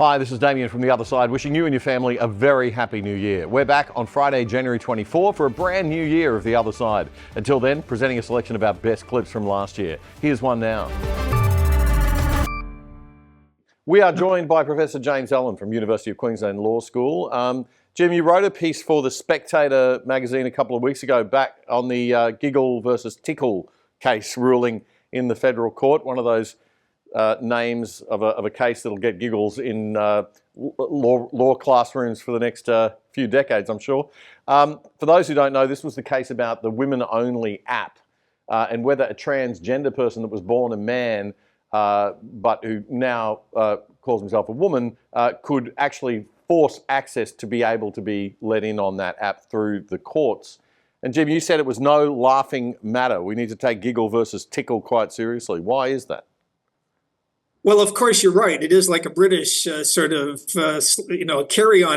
Hi, this is Damien from The Other Side, wishing you and your family a very happy new year. We're back on Friday, January 24 for a brand new year of The Other Side. Until then, presenting a selection of our best clips from last year. Here's one now. We are joined by Professor James Allen from University of Queensland Law School. Jim, you wrote a piece for The Spectator magazine a couple of weeks ago back on the Giggle versus Tickle case ruling in the federal court, one of those names of a case that'll get giggles in law classrooms for the next few decades, I'm sure. For those who don't know, this was the case about the women-only app and whether a transgender person that was born a man but who now calls himself a woman could actually force access to be able to be let in on that app through the courts. And Jim, you said it was no laughing matter. We need to take Giggle versus Tickle quite seriously. Why is that? Well, of course, you're right. It is like a British carry-on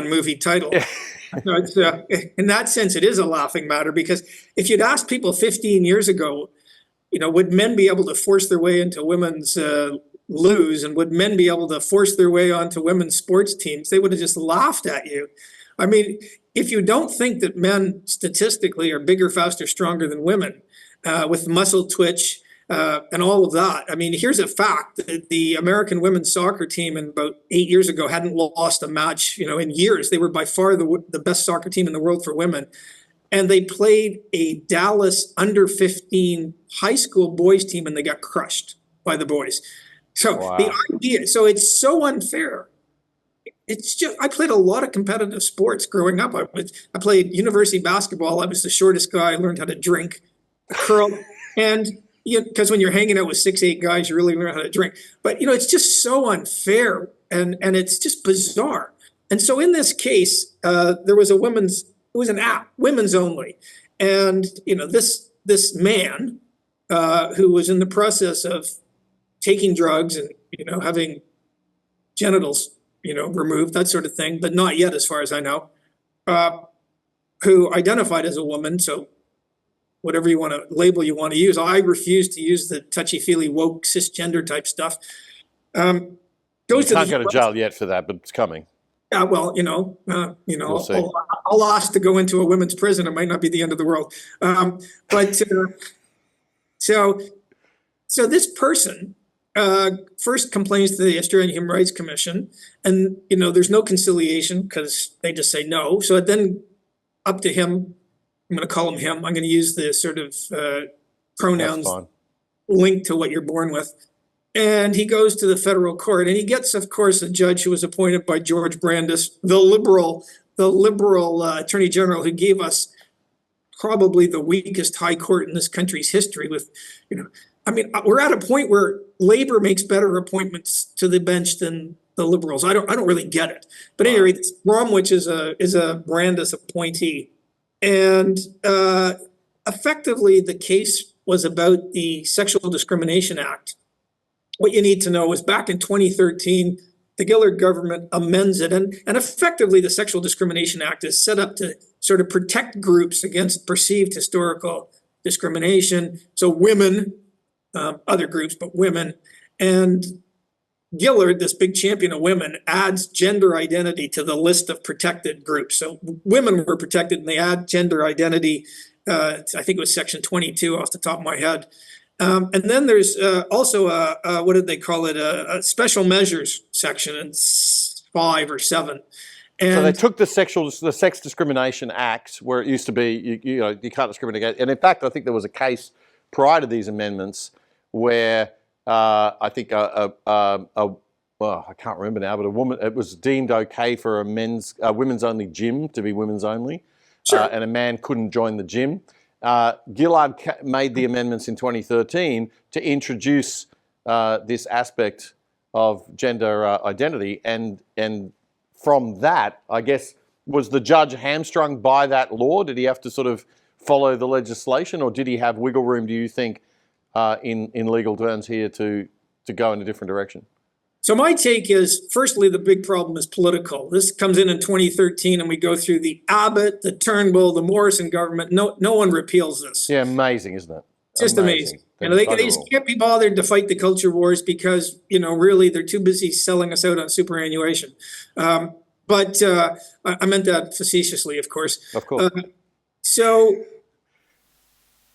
movie title. In that sense, it is a laughing matter, because if you'd asked people 15 years ago, would men be able to force their way into women's loos, and would men be able to force their way onto women's sports teams, they would have just laughed at you. I mean, if you don't think that men statistically are bigger, faster, stronger than women, with muscle twitch, and all of that. I mean, here's a fact. The American women's soccer team about 8 years ago hadn't lost a match, in years. They were by far the best soccer team in the world for women. And they played a Dallas under-15 high school boys team, and they got crushed by the boys. So wow. The idea, so it's so unfair. It's just, I played a lot of competitive sports growing up. I played university basketball. I was the shortest guy. I learned how to drink, curl, and because when you're hanging out with 6'8" guys, you really learn how to drink. But it's just so unfair, and it's just bizarre. And so in this case, there was it was an app, women's only, and this man who was in the process of taking drugs and having genitals removed, that sort of thing, but not yet, as far as I know, who identified as a woman. So whatever you want to label you want to use. I refuse to use the touchy-feely woke cisgender type stuff. You can't go to jail yet for that, but it's coming. Yeah, well, we'll I'll ask to go into a women's prison. It might not be the end of the world. So this person first complains to the Australian Human Rights Commission, and there's no conciliation because they just say no. So then up to him. I'm going to call him him. I'm going to use the sort of pronouns linked to what you're born with. And he goes to the federal court, and he gets, of course, a judge who was appointed by George Brandis, the liberal attorney general, who gave us probably the weakest high court in this country's history. With, we're at a point where Labor makes better appointments to the bench than the Liberals. I don't really get it. But anyway, this Bromwich is a Brandis appointee. And effectively, the case was about the Sexual Discrimination Act. What you need to know is back in 2013, the Gillard government amends it. And effectively, the Sexual Discrimination Act is set up to sort of protect groups against perceived historical discrimination. So women, other groups, but women. And Gillard, this big champion of women, adds gender identity to the list of protected groups. So women were protected, and they add gender identity. I think it was section 22 off the top of my head. And then there's also what did they call it? A special measures section in 5 or 7. And so they took the Sex Discrimination Act, where it used to be you can't discriminate against. And in fact, I think there was a case prior to these amendments where I think I can't remember now, but a woman, it was deemed okay for a women's only gym to be women's only, sure. And a man couldn't join the gym. Gillard made the amendments in 2013 to introduce this aspect of gender identity, and from that, I guess, was the judge hamstrung by that law? Did he have to sort of follow the legislation, or did he have wiggle room, do you think, in legal terms here to go in a different direction? So my take is, firstly, the big problem is political. This comes in 2013, and we go through the Abbott, the Turnbull, the Morrison government. No one repeals this. Yeah, amazing, isn't it? just amazing. You know, they just can't be bothered to fight the culture wars because, you know, really they're too busy selling us out on superannuation. But I meant that facetiously, of course. Of course. So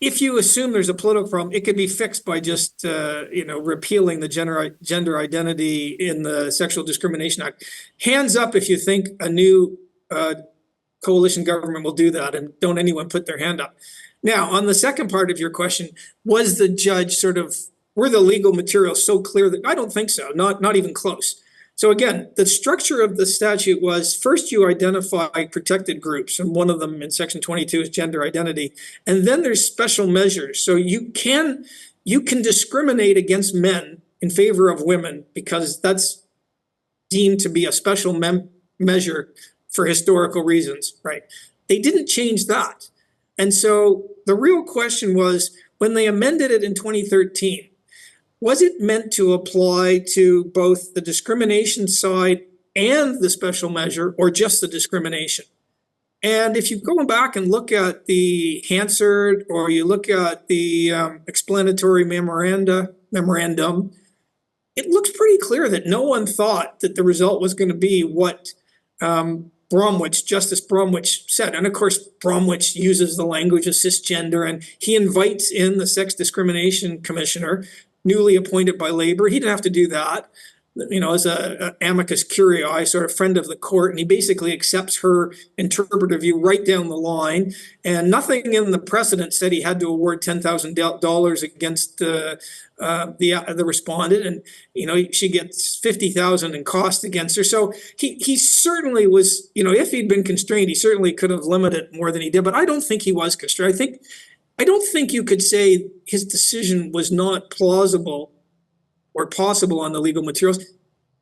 if you assume there's a political problem, it could be fixed by just, you know, repealing the gender identity in the Sexual Discrimination Act. Hands up if you think a new coalition government will do that, and don't anyone put their hand up. Now, on the second part of your question, was the judge were the legal materials so clear that I don't think so, not even close. So again, the structure of the statute was first you identify protected groups, and one of them in Section 22 is gender identity, and then there's special measures. So you can discriminate against men in favor of women because that's deemed to be a special measure for historical reasons, right? They didn't change that. And so the real question was, when they amended it in 2013, was it meant to apply to both the discrimination side and the special measure, or just the discrimination? And if you go back and look at the Hansard, or you look at the explanatory memorandum, it looks pretty clear that no one thought that the result was going to be what Justice Bromwich said. And of course, Bromwich uses the language of cisgender, and he invites in the Sex Discrimination Commissioner, newly appointed by Labour. He didn't have to do that, you know, as a amicus curiae, sort of friend of the court, and he basically accepts her interpretive view right down the line. And nothing in the precedent said he had to award $10,000 against the respondent, and you know she gets $50,000 in cost against her. So he certainly was, you know, if he'd been constrained, he certainly could have limited more than he did. But I don't think he was constrained. I don't think you could say his decision was not plausible or possible on the legal materials,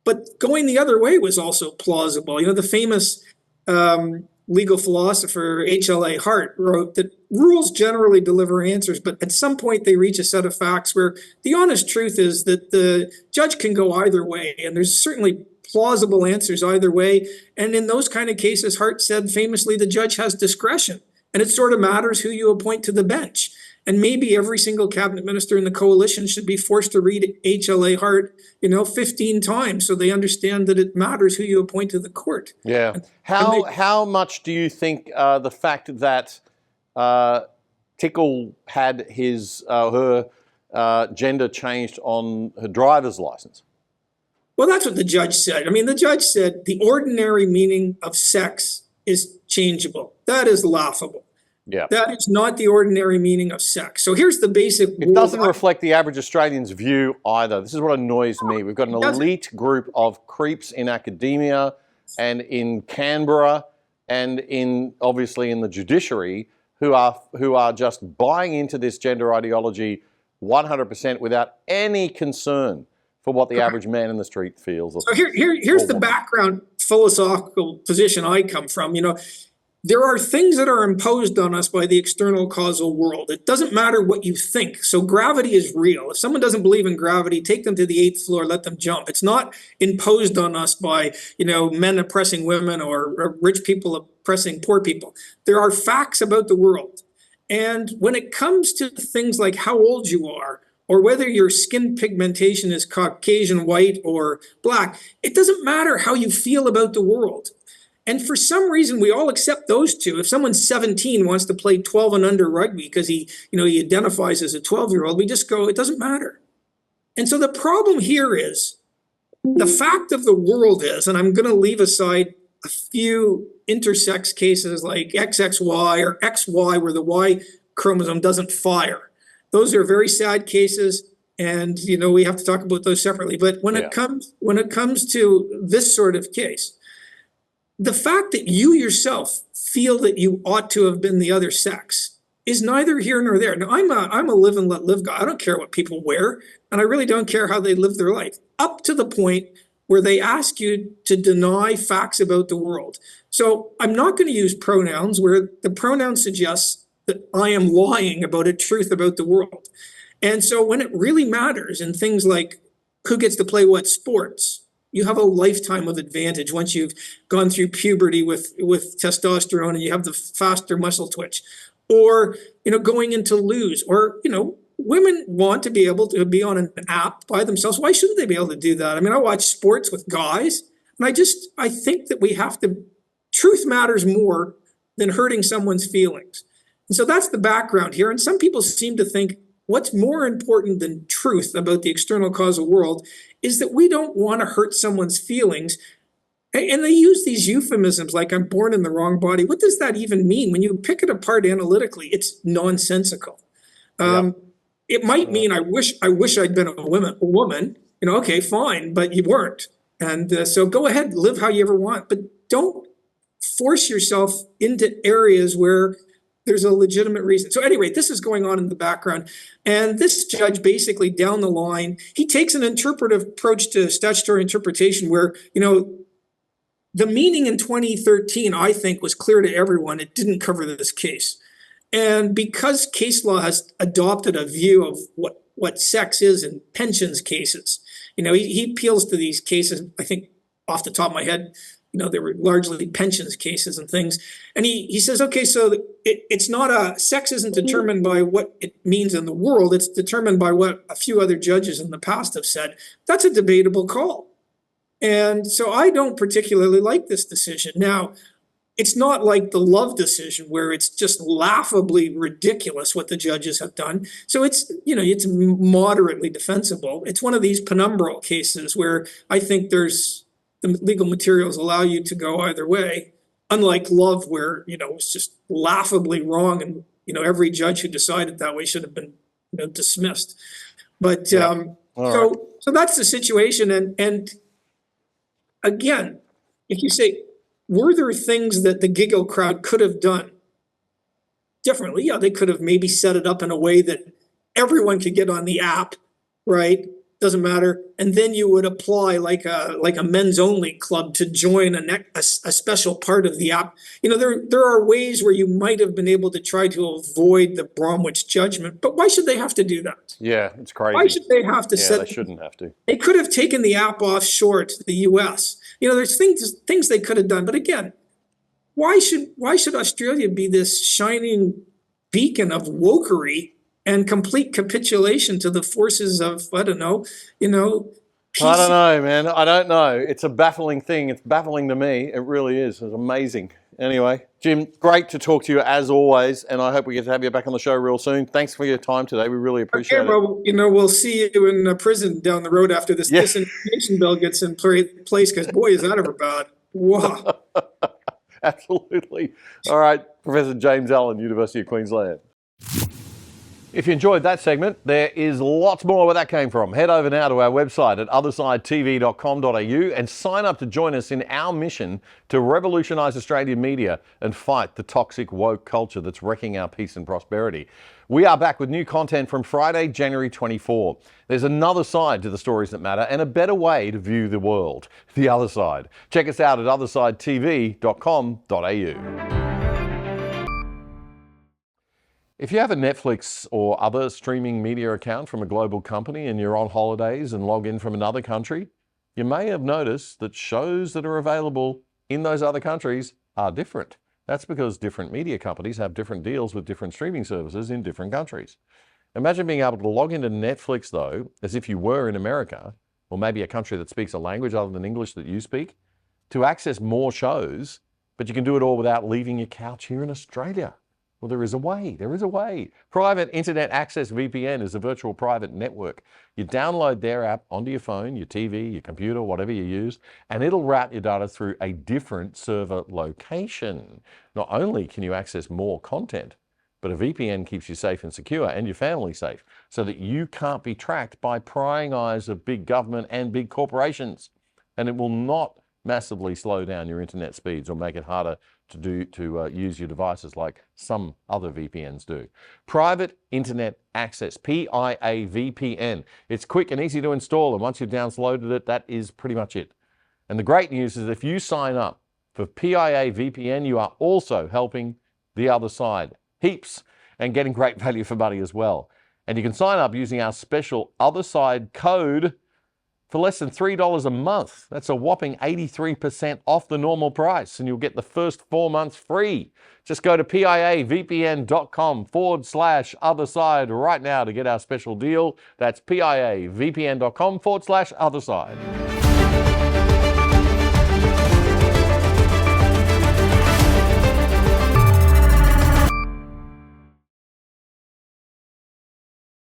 but going the other way was also plausible. You know, the famous legal philosopher H.L.A. Hart wrote that rules generally deliver answers, but at some point they reach a set of facts where the honest truth is that the judge can go either way, and there's certainly plausible answers either way. And in those kind of cases, Hart said famously, the judge has discretion. And it sort of matters who you appoint to the bench. And maybe every single cabinet minister in the coalition should be forced to read H.L.A. Hart, you know, 15 times so they understand that it matters who you appoint to the court. Yeah. How much do you think the fact that Tickle had her gender changed on her driver's license? Well, that's what the judge said. I mean, the judge said the ordinary meaning of sex is changeable. That is laughable. Yeah. That is not the ordinary meaning of sex. So here's the basic rule. It doesn't reflect the average Australian's view either. This is what annoys me. We've got an elite group of creeps in academia and in Canberra and obviously in the judiciary who are just buying into this gender ideology 100% without any concern for what the average man in the street feels. So here's the background philosophical position I come from. You know, there are things that are imposed on us by the external causal world. It doesn't matter what you think. So gravity is real. If someone doesn't believe in gravity, take them to the 8th floor, let them jump. It's not imposed on us by, you know, men oppressing women or rich people oppressing poor people. There are facts about the world. And when it comes to things like how old you are, or whether your skin pigmentation is Caucasian, white, or black, it doesn't matter how you feel about the world. And for some reason, we all accept those two. If someone's 17 wants to play 12 and under rugby because he identifies as a 12-year-old, we just go, it doesn't matter. And so the problem here is, the fact of the world is, and I'm going to leave aside a few intersex cases like XXY or XY where the Y chromosome doesn't fire. Those are very sad cases, and you know we have to talk about those separately. But when it comes to this sort of case, the fact that you yourself feel that you ought to have been the other sex is neither here nor there. Now, I'm a live and let live guy. I don't care what people wear, and I really don't care how they live their life, up to the point where they ask you to deny facts about the world. So I'm not going to use pronouns where the pronoun suggests that I am lying about a truth about the world. And so when it really matters in things like who gets to play what sports, you have a lifetime of advantage once you've gone through puberty with testosterone and you have the faster muscle twitch. Or, you know, going into lose, or, you know, women want to be able to be on an app by themselves. Why shouldn't they be able to do that? I mean, I watch sports with guys, and I think that we have to, truth matters more than hurting someone's feelings. And so that's the background here. And some people seem to think what's more important than truth about the external causal world is that we don't want to hurt someone's feelings. And they use these euphemisms like I'm born in the wrong body. What does that even mean? When you pick it apart analytically, it's nonsensical. It might mean I wish I'd been a woman. Okay, fine, but you weren't. And so go ahead, live how you ever want, but don't force yourself into areas where there's a legitimate reason. So anyway, this is going on in the background. And this judge basically down the line, he takes an interpretive approach to statutory interpretation where, the meaning in 2013, I think, was clear to everyone. It didn't cover this case. And because case law has adopted a view of what sex is in pensions cases, he appeals to these cases, I think, off the top of my head, they were largely pensions cases and things. And he says, okay, so it's not sex isn't determined by what it means in the world. It's determined by what a few other judges in the past have said. That's a debatable call. And so I don't particularly like this decision. Now, it's not like the Love decision where it's just laughably ridiculous what the judges have done. So it's moderately defensible. It's one of these penumbral cases where I think the legal materials allow you to go either way, unlike Love where, it's just laughably wrong and, every judge who decided that way should have been, dismissed. But so that's the situation. And again, if you say, were there things that the Giggle crowd could have done differently? Yeah, they could have maybe set it up in a way that everyone could get on the app, right? Doesn't matter. And then you would apply like a men's only club to join a special part of the app. There are ways where you might have been able to try to avoid the Bromwich judgment, but why should they have to do that? Yeah, it's crazy. Why should they have to they shouldn't have to. They could have taken the app offshore to the US. There's things they could have done. But again, why should Australia be this shining beacon of wokery and complete capitulation to the forces of, I don't know, peace? I don't know, man. I don't know. It's a baffling thing. It's baffling to me. It really is. It's amazing. Anyway, Jim, great to talk to you as always, and I hope we get to have you back on the show real soon. Thanks for your time today. We really appreciate it. Well, we'll see you in prison down the road after this disinformation bill gets in place, because boy, is that ever bad. Wow. Absolutely. All right, Professor James Allen, University of Queensland. If you enjoyed that segment, there is lots more where that came from. Head over now to our website at othersidetv.com.au and sign up to join us in our mission to revolutionise Australian media and fight the toxic woke culture that's wrecking our peace and prosperity. We are back with new content from Friday, January 24. There's another side to the stories that matter and a better way to view the world. The Other Side. Check us out at othersidetv.com.au. If you have a Netflix or other streaming media account from a global company and you're on holidays and log in from another country, you may have noticed that shows that are available in those other countries are different. That's because different media companies have different deals with different streaming services in different countries. Imagine being able to log into Netflix, though, as if you were in America, or maybe a country that speaks a language other than English that you speak, to access more shows, but you can do it all without leaving your couch here in Australia. Well, there is a way. There is a way. Private Internet Access VPN is a virtual private network. You download their app onto your phone, your TV, your computer, whatever you use, and it'll route your data through a different server location. Not only can you access more content, but a VPN keeps you safe and secure and your family safe so that you can't be tracked by prying eyes of big government and big corporations. And it will not massively slow down your internet speeds or make it harder to use your devices like some other VPNs do. Private Internet Access, PIA VPN. It's quick and easy to install, and once you've downloaded it, that is pretty much it. And the great news is if you sign up for PIA VPN, you are also helping the other side heaps and getting great value for money as well. And you can sign up using our special Other Side code for less than $3 a month. That's a whopping 83% off the normal price, and you'll get the first 4 months free. Just go to piavpn.com/otherside right now to get our special deal. That's piavpn.com/otherside.